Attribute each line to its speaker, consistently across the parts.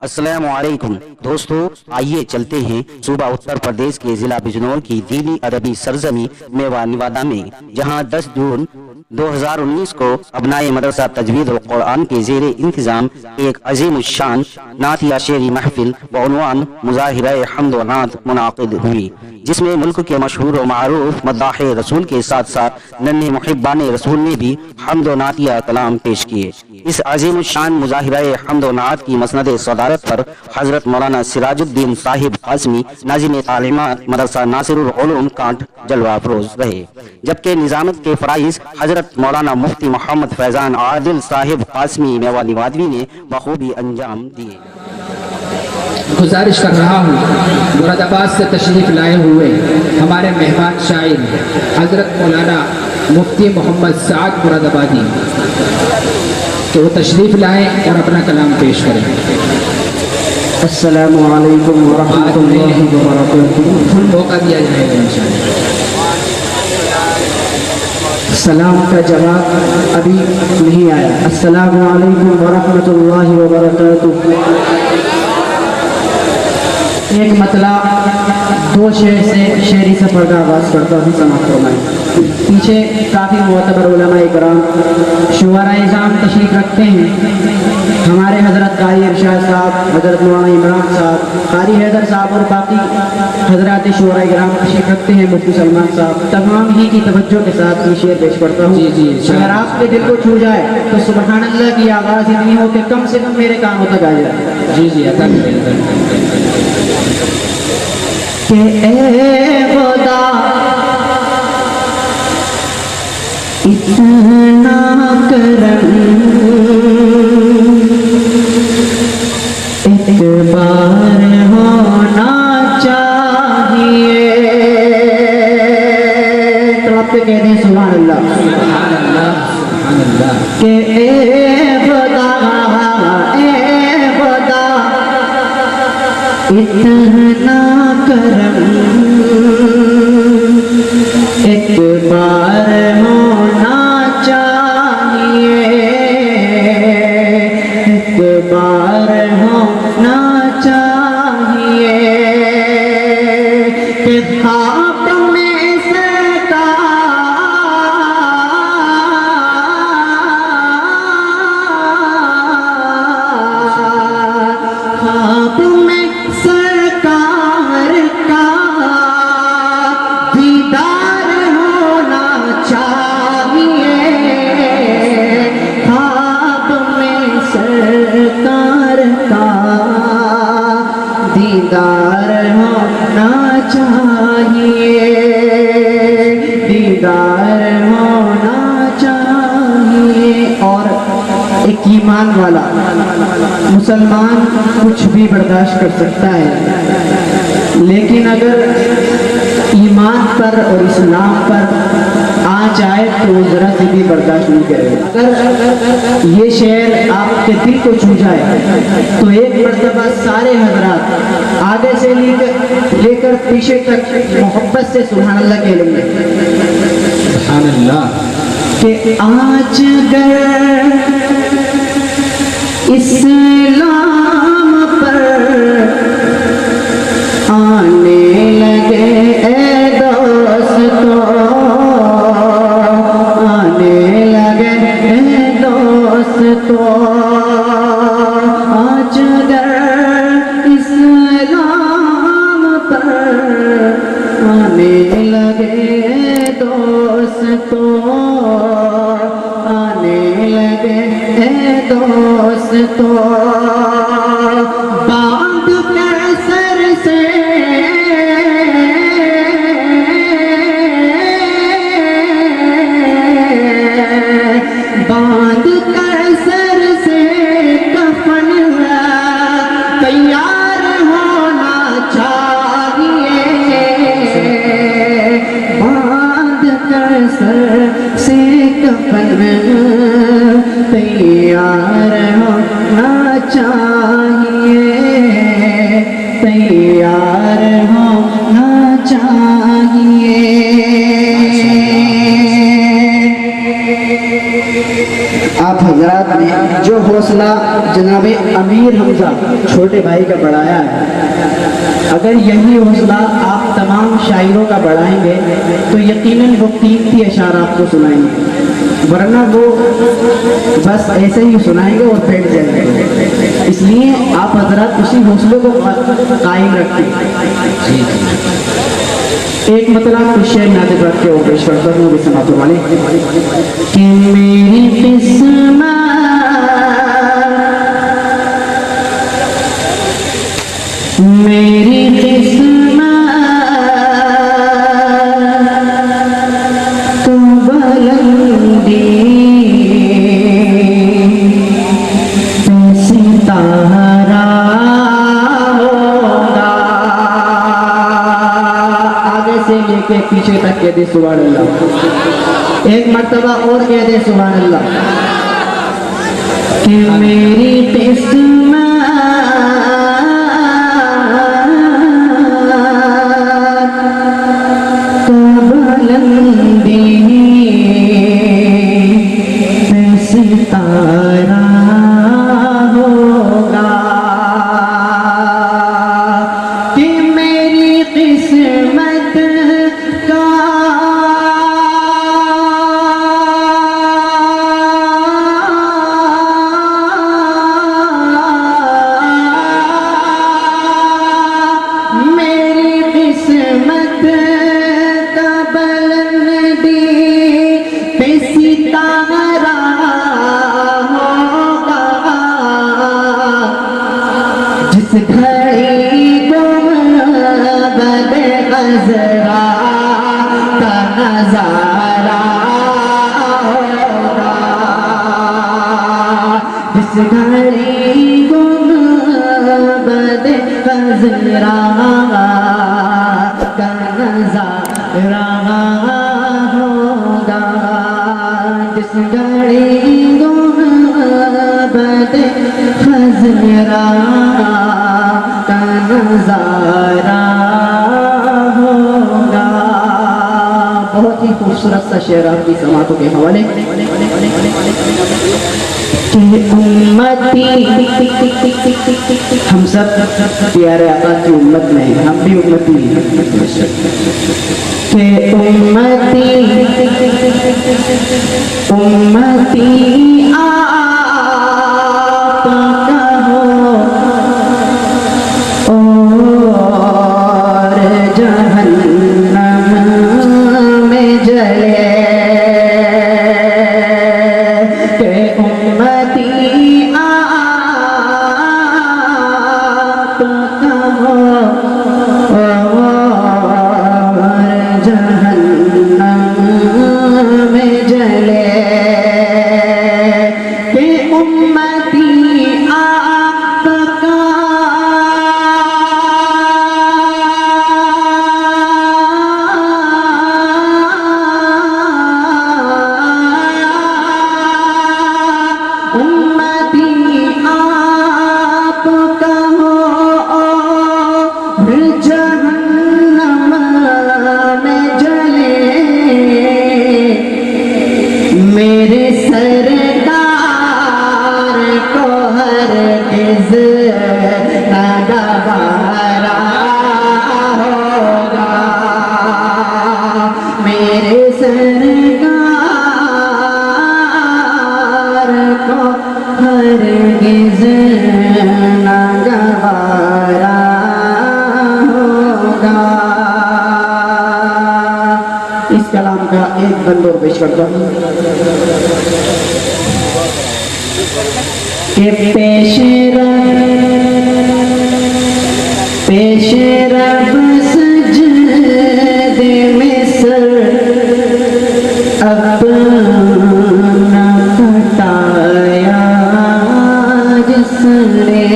Speaker 1: السلام علیکم دوستو، آئیے چلتے ہیں صوبہ اتر پردیش کے ضلع بجنور کی دینی ادبی سرزمین میوہ نوادا میں، جہاں 10 جون 2019 کو ابنائے مدرسہ تجوید القرآن کے زیر انتظام ایک عظیم الشان نعتیہ شعری محفل بعنوان مظاہرہ حمد و نعت منعقد ہوئی، جس میں ملک کے مشہور و معروف مداح رسول کے ساتھ ساتھ ننھے محبان رسول نے بھی حمد و نعتیہ کلام پیش کیے۔ اس عظیم الشان مظاہرہ حمد و نعت کی مسند صدارت پر حضرت مولانا سراج الدین صاحب قاسمی ناظم تعلیمات مدرسہ ناصر العلوم کانٹ جلوہ افروز رہے، جبکہ نظامت کے فرائض حضرت مولانا مفتی محمد فیضان عادل صاحب قاسمی میوہ نوادوی نے بخوبی انجام دیے۔
Speaker 2: گزارش کر رہا ہوں مراد آباد سے تشریف لائے ہوئے ہمارے مہمان شاعر حضرت مولانا مفتی محمد سعد مراد آبادی کہ وہ تشریف لائیں اور اپنا کلام پیش کریں۔
Speaker 3: السلام علیکم ورحمۃ اللہ وبرکاتہ۔
Speaker 2: موقع دیا جائے گا انشاءاللہ۔
Speaker 3: سلام کا جواب ابھی نہیں آیا۔ السلام علیکم ورحمۃ اللہ وبرکاتہ۔ ایک مطلع دو شعر سے شعری سفر کا آغاز کرتا ہوں، سماعت فرمائیں۔ پیچھے کافی معتبر علماء کرام شعراء اعظام تشریف رکھتے ہیں، ہمارے حضرت قاری ارشاد صاحب، حضرت مولانا عمران صاحب، قاری حیدر صاحب اور باقی حضرات شعراء کرام تشریف رکھتے ہیں، مفتی سلمان صاحب، تمام ہی کی توجہ کے ساتھ یہ شعر پیش کرتا ہوں۔ اگر آپ کے دل کو چھو جائے تو سبحان اللہ کی آواز اتنی ہو کہ کم سے کم میرے کانوں تک آ جائے۔
Speaker 2: عطا کریں۔
Speaker 3: کہ اے خدا اتنا کرم ایک بار ہونا چاہیے، تو آپ کے کہہ دیں سبحان اللہ،
Speaker 2: سبحان اللہ، سبحان اللہ۔
Speaker 3: کہ اے خدا اتنا کرم ایک بار ہونا چاہیے، ایک بار ہونا چاہیے، کہ خواب میں سرکار خواب میں سرکار کا دیدار ہونا چاہیے، خواب میں سرکار کا دیدار ہونا چاہیے، دیدار ہونا چاہیے۔ اور ایک ایمان والا مسلمان کچھ بھی برداشت کر سکتا ہے، لیکن اگر ایمان پر اور اسلام پر آ جائے تو وہ ذرا سے بھی برداشت نہیں کرے گا۔ اگر یہ شعر آپ کے دل کو چھو جائے تو ایک مرتبہ سارے حضرات آگے سے لے کر پیچھے تک محبت سے سبحان اللہ کہہ لیں گے۔
Speaker 2: سبحان اللہ۔
Speaker 3: کہ آج گر اسلام پر آنے لگے اے دوستو، آنے لگے اے دوستو، آج گر اسلام پر آنے لگے اے دوستو، آنے لگے اے دوستو، باندھ کر سر سے باندھ کر سر سے کفن تیار ہونا چاہیے، باندھ کر سر سے کفن تیار ہونا چاہیے، تیار ہونا چاہیے۔ آپ حضرات نے جو حوصلہ جناب امیر حمزہ چھوٹے بھائی کا بڑھایا ہے، اگر یہی حوصلہ آپ تمام شاعروں کا بڑھائیں گے تو یقیناً وہ قیمتی اشعار آپ کو سنائیں گے، ورنہ وہ بس ایسے ہی سنائیں گے اور بیٹھ جائیں گے۔ اس لیے آپ حضرات اسی حوصلے کو قائم رکھیں۔ ایک مطلب کچھ شعر نادر رکھ کے اور پیش کرتا ہوں سماعت والے کہ میری قسمت میری قسمت تو بلندی ستارہ ہوگا، آگے سے لے کے پیچھے تک کہہ دے سبحان اللہ، ایک مرتبہ اور کہہ دے سبحان اللہ کہ میری قسمت ستارہ ہوگا، کہ میری قسمت کا میری قسمت کا بلندی پہ ستارہ گھڑی گنبد خضرا کا نظارہ ہوگا، جس گھڑی گنبد خضرا کا نظارہ ہوگا، جس گھڑی گنبد خضرا کا نظارہ ہوگا۔ بہت ہی خوبصورت سا شعر آپ کی سماعتوں کے حوالے کہ امتی، ہم سب پیارے آقا کی امت میں ہیں، ہم بھی امتی ہیں، کہ امتی امتی آپ کہو اور جہنم میں جلے، کہ امتی آپ کہو اور جہنم میں جلے، کہ امتی آپ کا امتی آپ کا ہو اور جہنم میں جلے، میرے سرکار کو ہرگز نہ گوارا ہوگا، میرے سرکار کو ہرگز نہ گوارا ہوگا۔ اس کلام کا ایک بند اور پیش کرتا ہوں کہ پیش رب سجدے میں سر اپنا کٹایا جس نے،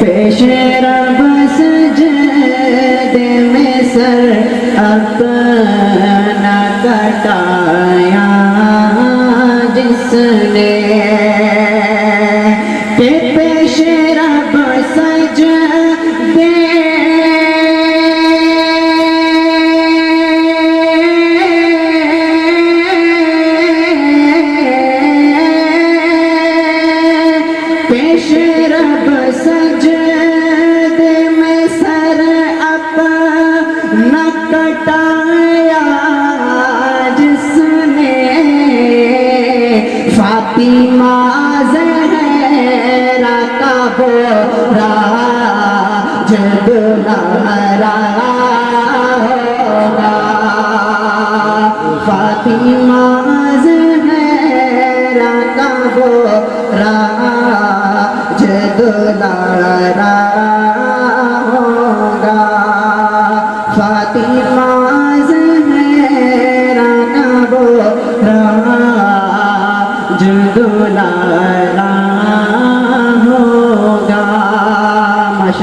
Speaker 3: پیش رب سجدے میں سر اپنا کٹایا جس نے، کہ پیش رب سجدے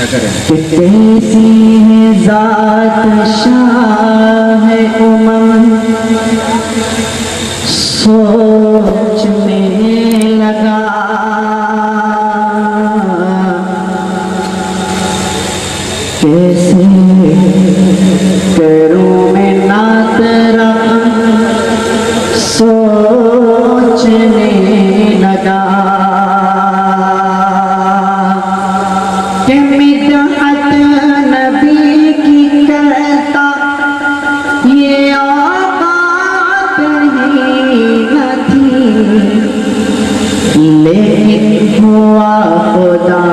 Speaker 3: کہ کیسی ہے ذات شاہ امم سوچ میں لگا کیسے کروں میں نعت رقم سوچنے لگا کہ مدحت نبی کی کرتا یہ اوقات ہی نہ تھی لیکن ہوا خدا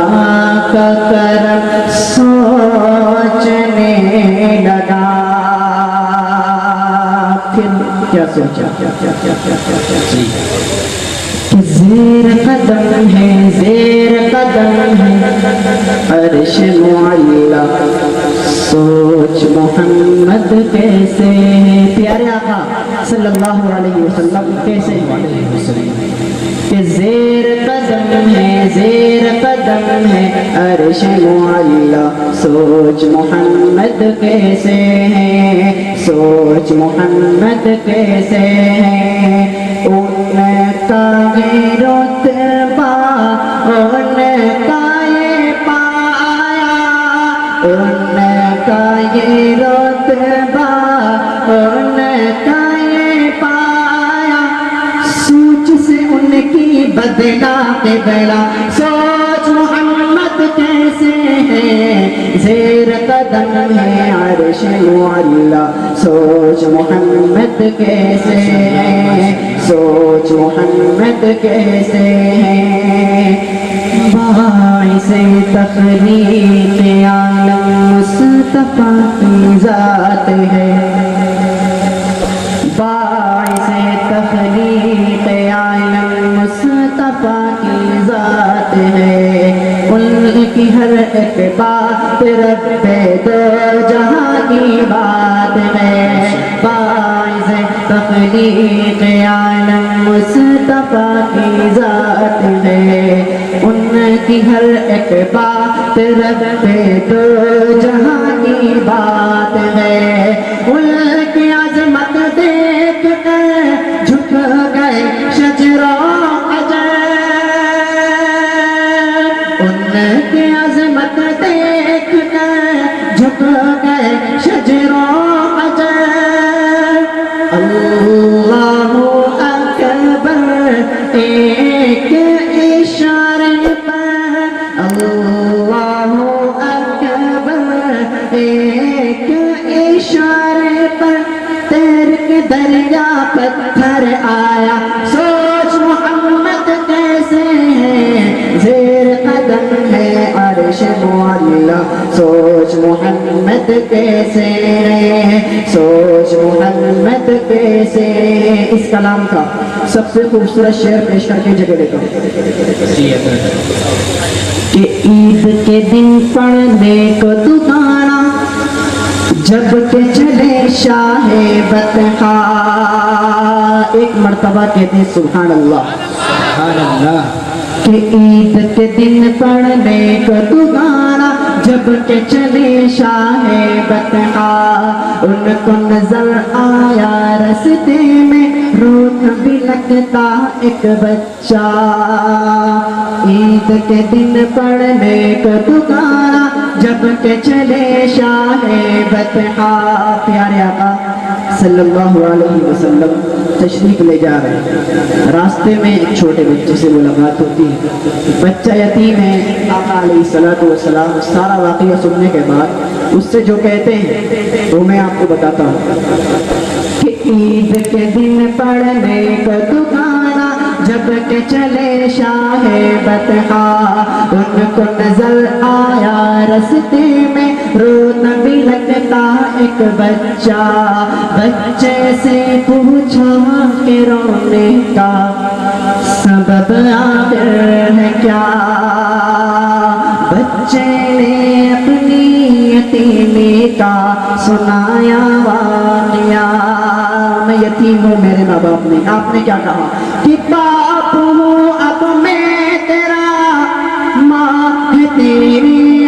Speaker 3: کا کرم سوچنے لگا پھر کیا سوچا کہ زیر قدم ہے عرش معلا سوچ محمد کیسے ہے پیارے آقا صلی اللہ علیہ وسلم کیسے کہ زیر قدم ہے عرش معلا سوچ محمد کیسے ہے سوچ محمد کیسے ہے ان کا یہ رتبہ ان کا یہ پایا ان کا یہ رتبہ ان کا یہ پایا سوچ سے ان کی بدلا کے بلا سوچ محمد کیسے ہے زیر قدم ہے عرش معلا سوچ محمد کیسے ہے سوچ محمد کیسے ہے باعث تخلیق عالم مصطفیٰ کی ذات ہے باعث تخلیق عالم مصطفیٰ کی ذات ہے ان کی ہر ایک بات رب دو جہاں کی بات ہے باعث تخلیق عالم مصطفیٰ کی ذات ہے ان کی ہر ایک بات رب دو جہاں کی بات ہے ان کی عظمت دیکھ کر جھک گئے شجر و حجر ان کی عظمت دیکھ کر جھک گئے شجر و حجر اللہ اکبر ایک اشارے پر اللہ اکبر ایک اشارے پر تیر کے دریا پتھر آیا سوچ محمد کیسے ہے زیر قدم ہے عرش معلا سوچ محمد کیسے ہے سوچ محمد کیسے اس کلام کا سب سے خوبصورت شعر پیش کر کے جگہ دیتا ہوں کہ عید کے دن پڑھنے کو دکانا جب کہ چلے شاہ بطحا ایک مرتبہ کہتے ہیں سبحان اللہ کہ عید کے دن پڑھنے کو دکانا جب کہ چلے شاہ بطحا ان کو نظر آیا رستے میں رونا بھی لگتا ایک بچہ عید کے دن پڑھنے کو دکانا جب کہ چلے شاہ بطحا پیارے آقا صلی اللہ علیہ وسلم تشریف لے جا رہے ہیں راستے میں ایک چھوٹے بچے سے ملاقات ہوتی ہے بچہ یتیم ہے آقا علیہ السلام سارا واقعہ سننے کے بعد اس سے جو کہتے ہیں وہ میں آپ کو بتاتا ہوں کہ عید کے دن پڑھنے کو دکانا جب کہ چلے شاہ بطحا ان کو نظر آیا رستے میں رونا بھی لگتا ایک بچہ بچے سے پوچھا کہ رونے کا سبب آخر ہے کیا بچے نے اپنی یتیمی کا سنایا واقعہ میں یتیم ہوں میرے ماں باپ نے آپ نے کیا کہا کہ باپ ہوں اب میں تیرا ماں ہے تیری